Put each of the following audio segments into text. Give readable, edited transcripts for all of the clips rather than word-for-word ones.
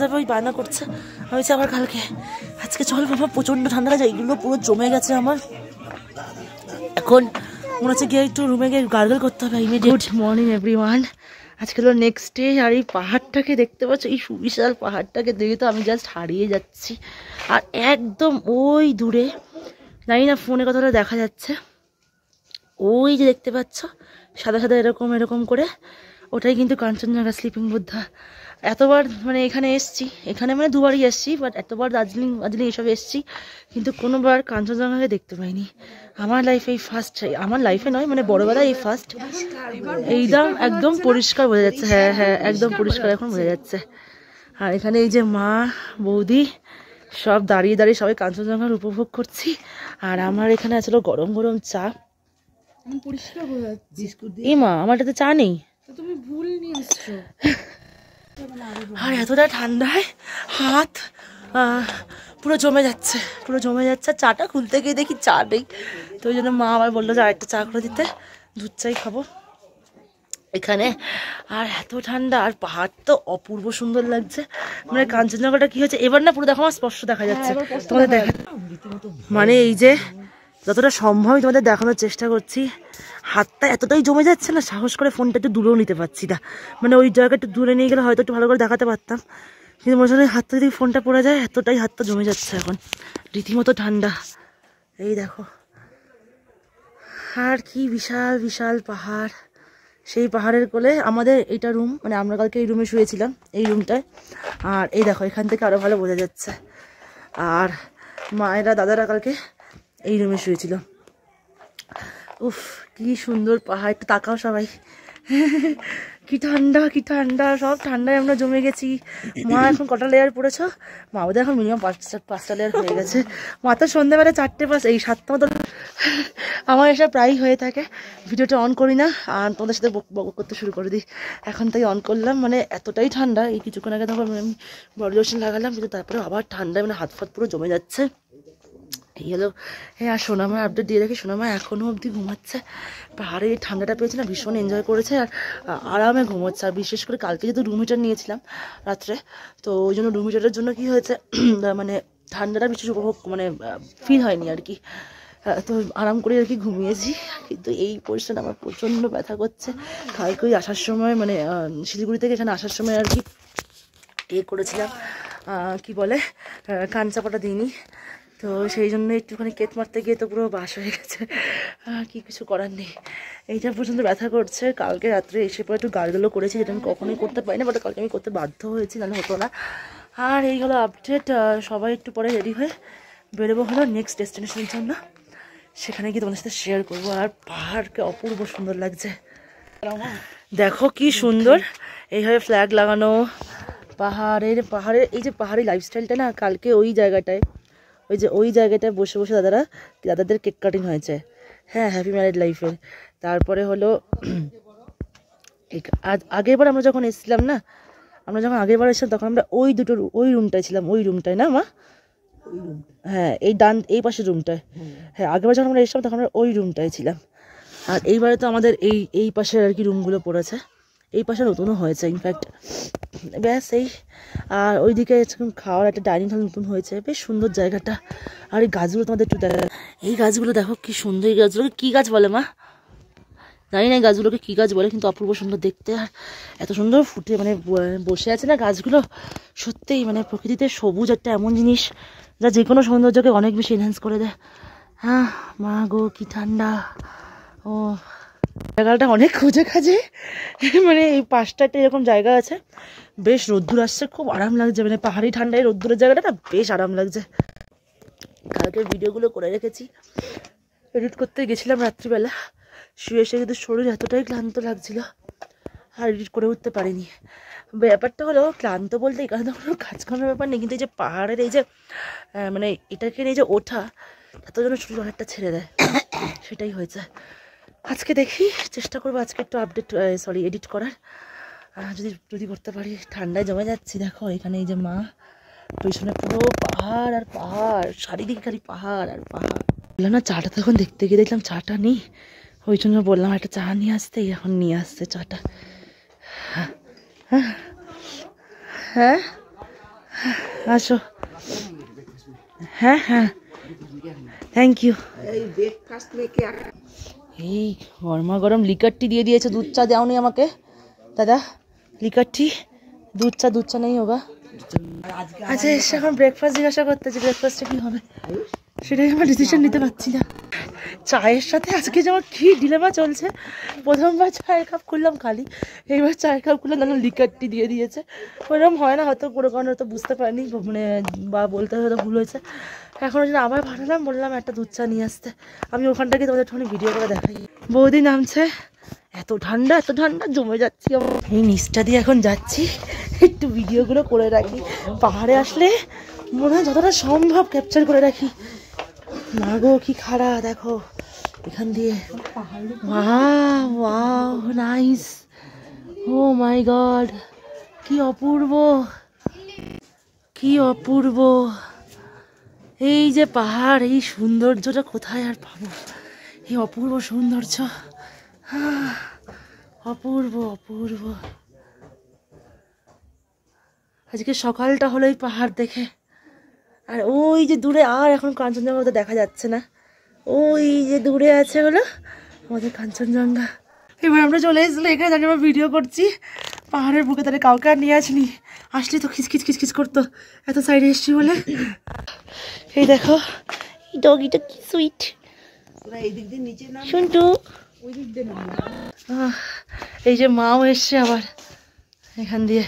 যাবে ওই বায়না করছে। আমি আবার কালকে আজকে চল বাবা, প্রচন্ড ঠান্ডা লাগছে, এইগুলো পুরো জমে গেছে আমার। এখন মনে হচ্ছে গিয়ে একটু রুমে গিয়ে গার্গল করতে হবে ইমিডিয়েট। গুড মর্নিং এভরিওয়ান, আজকে হলো নেক্সট ডে। আর এই পাহাড়টাকে দেখতে পাচ্ছ, এই সুবিশাল পাহাড়টাকে দেখে তো আমি জাস্ট হারিয়ে যাচ্ছি। আর একদম ওই দূরে, জানি না ফোনে কতটা দেখা যাচ্ছে, ওই যে দেখতে পাচ্ছ সাদা সাদা এরকম এরকম করে, ওটাই কিন্তু কাঞ্চনজঙ্ঘা স্লিপিং বুদ্ধা। এতবার মানে এখানে এসছি, এখানে মানে দুবারই এসছি, বাট এতবার দার্জিলিং এসব এসছি, কিন্তু কোনোবার কাঞ্চনজঙ্ঘাকে দেখতে পাইনি। আমার লাইফে এই ফার্স্ট, আমার লাইফে নয় মানে বড়বেলায় এই ফার্স্ট। এইটা একদম পরিষ্কার বোঝা যাচ্ছে, হ্যাঁ হ্যাঁ একদম পরিষ্কার এখন বোঝা যাচ্ছে। আর এখানে এই যে মা বৌদি সব দাঁড়িয়ে দাঁড়িয়ে সবাই কাঞ্চনজঙ্ঘার উপভোগ করছি। আর আমার এখানে আছে গরম গরম চা। পরিষ্কার বোঝা যাচ্ছে। এই মা, আমারটাতে চা নেই, তুমি ভুল নিয়ে আসছো। আর এতটা ঠান্ডায় হাত পুরো জমে যাচ্ছে, পুরো জমে যাচ্ছে। চাটা খুলতে গিয়ে দেখি চা নেই, তো ওই জন্য মা আবার বললো যে আরেকটা চা করে দিতে, দুধ চাই খাবো এখানে। আর এত ঠান্ডা, আর পাহাড় তো অপূর্ব সুন্দর লাগছে। মানে কাঞ্চনজঙ্ঘাটা কি হয়েছে এবার না পুরো দেখো আমার স্পষ্ট দেখা যাচ্ছে তোমাদের দেখা, মানে এই যে যতটা সম্ভব তোমাদের দেখানোর চেষ্টা করছি। হাতটা এতটাই জমে যাচ্ছে না, সাহস করে ফোনটা একটু দূরেও নিতে পারছি না। মানে ওই জায়গাটা একটু দূরে নিয়ে গেলে হয়তো একটু ভালো করে দেখাতে পারতাম, কিন্তু মনে হয় হাতটা যদি ফোনটা পড়ে যায়, এতটাই হাতটা জমে যাচ্ছে এখন, রীতিমতো ঠান্ডা। এই দেখো, আর কি বিশাল বিশাল পাহাড়। সেই পাহাড়ের কোলে আমাদের এইটা রুম, মানে আমরা কালকে এই রুমে শুয়েছিলাম, এই রুমটায়। আর এই দেখো এখান থেকে আরো ভালো বোঝা যাচ্ছে। আর মায়েরা দাদারা কালকে এই রুমে শুয়েছিল। উফ, কি সুন্দর পাহাড়, একটু তাকাও সবাই। কি ঠান্ডা, কি ঠান্ডা, সব ঠান্ডায় আমরা জমে গেছি। মা এখন কটা লেয়ার পড়েছ? মা বোধহয় এখন মিনিমাম পাঁচটা লেয়ার হয়ে গেছে। মা তো সন্ধ্যেবেলা 4টে এই 7টা মতো আমার এসব প্রায়ই হয়ে থাকে। ভিডিওটা অন করি না আর তোমাদের সাথে বক করতে শুরু করে দিই, এখন তাই অন করলাম। মানে এতটাই ঠান্ডা, এই কিছুক্ষণ আগে তখন আমি বডি লোশন লাগালাম, কিন্তু তারপরে আবার ঠান্ডায় মানে হাত ফাত পুরো জমে যাচ্ছে। এই হলো, হ্যাঁ। আর সোনামার আপডেট দিয়ে রাখি, সোনামা এখনও অবধি ঘুমাচ্ছে। পাহাড়ে এই ঠান্ডাটা পেয়েছে না, ভীষণ এনজয় করেছে আর আরামে ঘুমোচ্ছে। আর বিশেষ করে কালকে যেহেতু রুম হিটার নিয়েছিলাম রাত্রে, তো ওই জন্য রুম হিটারের জন্য কী হয়েছে, মানে ঠান্ডাটা বিশেষ উপভোগ মানে ফিল হয়নি আর কি। তো আরাম করে আর কি ঘুমিয়েছি। কিন্তু এই পরিস্থিতিটা আমার প্রচণ্ড ব্যথা করছে। কালকে ওই আসার সময় মানে শিলিগুড়ি থেকে এখানে আসার সময় আর কি করেছিলাম, কি বলে, কান চাপাটা দিইনি, তো সেই জন্য একটুখানি কেত মারতে গিয়ে তো পুরো বাস হয়ে গেছে। কি কিছু করার নেই, এইটা পর্যন্ত ব্যথা করছে। কালকে রাত্রে এসে পরে একটু গার্গলও করেছি, যেটা আমি কখনোই করতে পারি না, বাট কালকে আমি করতে বাধ্য হয়েছি, নাহলে হতো না। আর এই হলো আপডেট। সবাই একটু পরে রেডি হয়ে বেরোবো হলো নেক্সট ডেস্টিনেশনের জন্য, সেখানে গিয়ে তোমাদের সাথে শেয়ার করবো। আর পাহাড়কে অপূর্ব সুন্দর লাগছে, দেখো কি সুন্দর এইভাবে ফ্ল্যাগ লাগানো। পাহাড়ের এই যে পাহাড়ি লাইফস্টাইলটা না, কালকে ওই জায়গাটায় ওই জায়গাটায় বসে বসে দাদাদের কেক কাটিং হয়েছে, হ্যাঁ, হ্যাপি ম্যারিড লাইফের। তারপরে হলো আগেরবার আমরা যখন এসেছিলাম না, আগেরবার এসেছিলাম তখন আমরা ওই রুমটায় ছিলাম, ওই রুমটায় না মা, হ্যাঁ এই পাশের রুমটায়, হ্যাঁ আগেরবার যখন আমরা এসেছিলাম তখন আমরা ওই রুমটায় ছিলাম। আর এইবারে তো আমাদের এই পাশের আর কি রুমগুলো পড়েছে, এই পাশে নতুনও হয়েছে ইনফ্যাক্ট, ব্যাস এই। আর ওইদিকে খাওয়ার একটা ডাইনিং হল নতুন হয়েছে, বেশ সুন্দর জায়গাটা। আর এই গাছগুলো তোমাদের একটু দেখা, এই গাছগুলো দেখো কি সুন্দর। এই গাছগুলোকে কী গাছ বলে মা জানি না, এই গাছগুলোকে কী গাছ বলে, কিন্তু অপূর্ব সুন্দর দেখতে। আর এত সুন্দর ফুটে মানে বসে আছে না গাছগুলো, সত্যিই মানে প্রকৃতিতে সবুজ একটা এমন জিনিস যা যে কোনো সৌন্দর্যকে অনেক বেশি এনহ্যান্স করে দেয়। হ্যাঁ মা গো, কি ঠান্ডা। ও জায়গাটা অনেক খুঁজে খাজে, মানে এই পাশটা একটা এরকম জায়গা আছে, বেশ রোদ্দুর আসছে, খুব আরাম লাগছে। মানে পাহাড়ি ঠান্ডায় রোদ্দুরের জায়গাটা না বেশ আরাম লাগছে। কালকে ভিডিওগুলো করে রেখেছি, এডিট করতে গেছিলাম রাত্রিবেলা, শুয়ে এসে কিন্তু শরীর এতটাই ক্লান্ত লাগছিল আর এডিট করে উঠতে পারিনি। ব্যাপারটা হলো ক্লান্ত বলতে এখানে তো কোনো কাজকর্মের ব্যাপার নেই, কিন্তু এই যে পাহাড়ের এই যে মানে এটাকে নিয়ে যে ওঠা, এত যেন শরীর অনেকটা ছেড়ে দেয়, সেটাই হয়েছে। আজকে দেখি চেষ্টা করবো আজকে একটু এডিট করার, যদি করতে পারি। ঠান্ডায় জমে যাচ্ছি, দেখো এখানে এই যে মা, পেছনে পুরো পাহাড় আর পাহাড়, চারিদিকে খালি পাহাড় আর পাহাড়। বললাম না চাটা তখন দেখতে গিয়ে দেখলাম চাটা নেই, ওই জন্য বললাম একটা চা নিয়ে আসতে, এখন নিয়ে আসছে চাটা। হ্যাঁ আসো। হ্যাঁ হ্যাঁ, থ্যাংক ইউ। এই গরমা গরম লিকার টি দিয়ে দিয়েছে, দুধ চা দাওনি আমাকে দাদা। লিকার টি, দুধ চা নেই হোগা। আচ্ছা এসে এখন ব্রেকফাস্ট জিজ্ঞাসা করতেছি, ব্রেকফাস্টে কি হবে সেটাই আমার ডিসিশন নিতে পারছি না। চায়ের সাথে আজকে যে আমার কী ডিলেমা চলছে, প্রথমবার চায়ের কাপ খুললাম খালি, এইবার চায়ের কাপ খুললাম তাহলে লিকার টি দিয়ে দিয়েছে। ওরকম হয় না হয়তো, কোনো কারণে হয়তো বুঝতে পারিনি, মানে বা বলতে হয়তো ভুল হয়েছে। এখন ওই জন্য আবার পাঠালাম, বললাম একটা দুধ চা নিয়ে আসতে। আমি ওখানটাকে তোমাদের একটুখানি ভিডিও করে দেখাই। বৌদি নামছে, এত ঠান্ডা জমে যাচ্ছি। এই নিচটা দিয়ে এখন যাচ্ছি, একটু ভিডিওগুলো করে রাখি। পাহাড়ে আসলে মনে হয় যতটা সম্ভব ক্যাপচার করে রাখি। না গো কি খাড়া দেখো এখান দিয়ে। ওয়াও নাইস, ও মাই গড, কি অপূর্ব, কি অপূর্ব। এই যে পাহাড়, এই সৌন্দর্যটা কোথায় আর পাবো, এই অপূর্ব সৌন্দর্য, অপূর্ব অপূর্ব। আজকে সকালটা হলো এই পাহাড় দেখে। আর ওই যে দূরে, আর এখন কাঞ্চনজঙ্ঘা তো দেখা যাচ্ছে না, ওই যে দূরে আছে হলো আমাদের কাঞ্চনজঙ্ঘা। এবার আমরা চলে এসেছিলো এখানে, দাঁড়িয়ে আমরা ভিডিও করছি পাহাড়ের বুকে, তাহলে কাউকে আর নিয়ে আসিনি, আসলে তো খিচখিচ করতো এত সাইডে এসছি বলে। এই দেখো এই ডগিটা কি সুইট, শুনটু। এই যে মাও এসছে আবার এখান দিয়ে,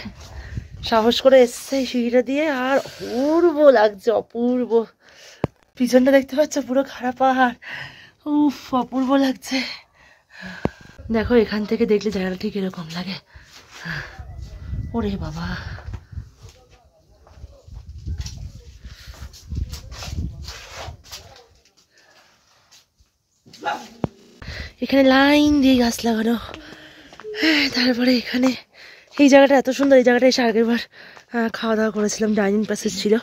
সাহস করে এসছে এই সিঁড়িটা দিয়ে, আর অপূর্ব লাগছে, অপূর্ব। পিছনটা দেখতে পাচ্ছ পুরো খারাপ পাহাড়, উফ অপূর্ব লাগছে। দেখো এখান থেকে দেখলে জায়গাটা ঠিক এরকম লাগে। ওরে বাবা, এখানে লাইন দিয়ে গাছ লাগানো। হ্যাঁ, তারপরে এখানে এই জায়গাটা এত সুন্দর, এই জায়গাটা এসে আগের বার খাওয়া দাওয়া করেছিলাম, ডাইনিং প্যাসেজ ছিল,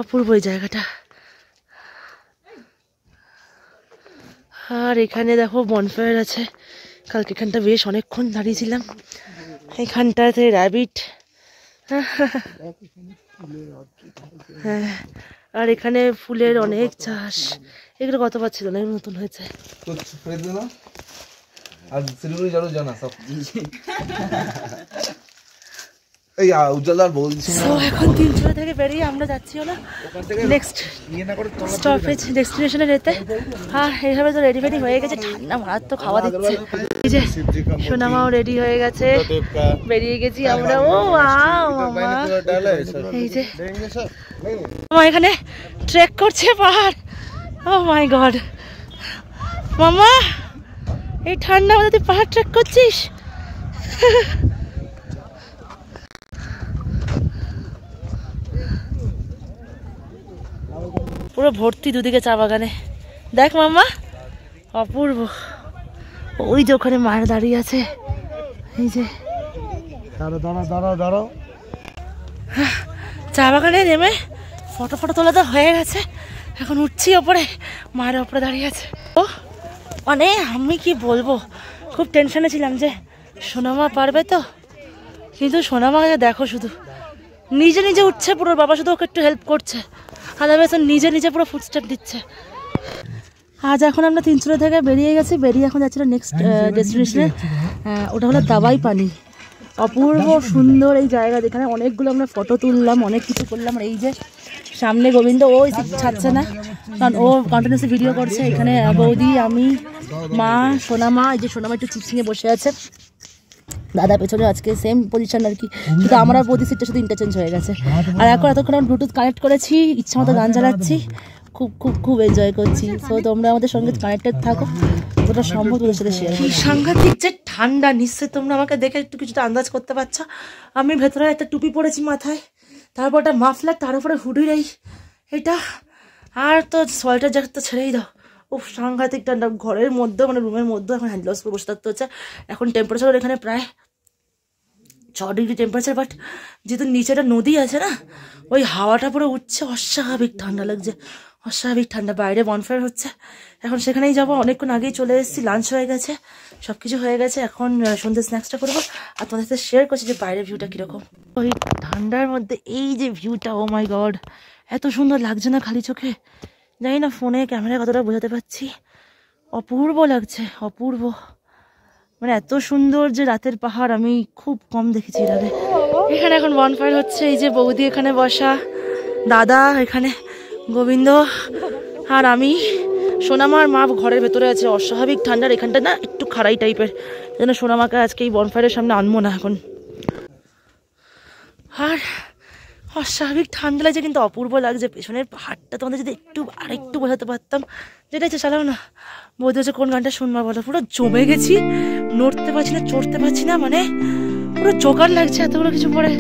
অপূর্ব এই জায়গাটা। আর এখানে দেখো বনফায়ার আছে, কালকে এখানটা বেশ অনেকক্ষণ দাঁড়িয়েছিলাম। এখানটাতে র্যাবিট, হ্যাঁ, আর এখানে ফুলের অনেক চাষ। এগুলো কতবার ছিল না, নতুন হয়েছে। এখন 300 থেকে বেরিয়ে আমরা যাচ্ছি হলো নেক্সট স্টপেজ ডেস্টিনেশনে যেতে। আর এইভাবে তো রেডি ফেডি হয়ে গেছে, ঠান্ডা মারাত্মক তো খাওয়া দিচ্ছে। এই যে সোনামাও রেডি হয়ে গেছে, বেরিয়ে গেছি আমরা। ও মামা, এই যে মামা এখানে ট্রেক করছে পাহাড়। ও মাই গড মামা, এই ঠান্ডা মধ্যে তুই পাহাড় ট্রেক করছিস? পুরো ভর্তি দুদিকে চা বাগানে, দেখ মামা অপূর্ব। ওই যে ওখানে মায়ের দাঁড়িয়ে আছে, এই যে চা বাগানে নেমে ফটো তোলা তো হয়ে গেছে, এখন উঠছি ওপরে, মায়ের ওপরে দাঁড়িয়ে আছে। ও মানে আমি কি বলবো, খুব টেনশনে ছিলাম যে সোনামা পারবে তো, কিন্তু সোনামাকে দেখো শুধু নিজে উঠছে পুরো, বাবা শুধু ওকে একটু হেল্প করছে, আদারওয়াইজ নিজে পুরো ফুটস্টেপ দিচ্ছে। আজ এখন আমরা 300 থেকে বেরিয়ে গেছি, বেরিয়ে এখন যাচ্ছিল নেক্সট ডেস্টিনেশনে, ওটা হলো দাবাই পানি। অপূর্ব সুন্দর এই জায়গা, যেখানে অনেকগুলো আমরা ফটো তুললাম, অনেক কিছু করলাম। আর এই যে সামনে গোবিন্দ ওই ছাড়ছে না, কারণ ও কন্টিনিউসলি ভিডিও করছে। এখানে বৌদি, আমি, মা, সোনামা, এই যে সোনামা একটু চিপস নিয়ে বসে আছে, দাদা পেছনে আজকে সেম পজিশন আর কি, শুধু আমরা বৌদি সিটটা শুধু ইন্টারচেঞ্জ হয়ে গেছে। আর এখন এতক্ষণ আমরা ব্লুটুথ কানেক্ট করেছি, ইচ্ছা মতো গান চালাচ্ছি, খুব এনজয় করছি। সো তোমরা আমাদের সঙ্গে কানেক্টেড থাকো, যতটা সম্ভব তোদের সাথে শেয়ার। কি সাংঘাতিক যে ঠান্ডা, নিশ্চয়ই তোমরা আমাকে দেখে একটু কিছুটা আন্দাজ করতে পারছো। আমি ভেতরে একটা টুপি পরেছি মাথায়, তারপর একটা মাফলার, তার উপরে হুডির এটা, আর তো সোয়েটার জ্যাকেট তো ছেড়েই দাও। ও সাংঘাতিক ঠান্ডা, ঘরের মধ্যে মানে রুমের মধ্যে এখন হ্যান্ড গ্লাভস করে বসে থাকতে হচ্ছে। এখন টেম্পারেচার এখানে প্রায় 6 ডিগ্রি টেম্পারেচার, বাট যেহেতু নিচেটা নদী আছে না, ওই হাওয়াটা পুরো উঠছে, অস্বাভাবিক ঠান্ডা লাগছে, অস্বাভাবিক ঠান্ডা। বাইরে বনফায়ার হচ্ছে, এখন সেখানেই যাবো। অনেকক্ষণ আগেই চলে এসেছি, লাঞ্চ হয়ে গেছে, সব কিছু হয়ে গেছে। এখন সন্ধ্যে স্ন্যাক্সটা করবো আর তোমাদের সাথে শেয়ার করছি যে বাইরের ভিউটা কীরকম। ওই ঠান্ডার মধ্যে এই যে ভিউটা, ও মাই গড, এত সুন্দর লাগছে না খালি চোখে? জানি না ফোনে ক্যামেরায় কতটা বোঝাতে পারছি, অপূর্ব লাগছে, অপূর্ব। মানে এত সুন্দর যে রাতের পাহাড় আমি খুব কম দেখেছি এর আগে। এখানে এখন বনফায়ার হচ্ছে, এই যে বৌদি এখানে বসা, দাদা এখানে, গোবিন্দ আর আমি, সোনামার মা ঘরের ভেতরে আছে। অস্বাভাবিক ঠান্ডার এখানটা না একটু খাড়াই টাইপের, যেন সোনামাকে আজকে এই বনফায়ারের সামনে আনবো না এখন। আর অস্বাভাবিক ঠান্ডা লাগছে কিন্তু অপূর্ব লাগছে। পেছনের পাহাড়টা তোমাদের যদি একটু আরেকটু বোঝাতে পারতাম, যেটা ইচ্ছে চালাও না। বলতে হচ্ছে কোন গানটা শুনবা বলো, পুরো জমে গেছি, নড়তে পারছি না, চড়তে পারছি না, মানে পুরো জোগাড় লাগছে এতগুলো কিছু পরে।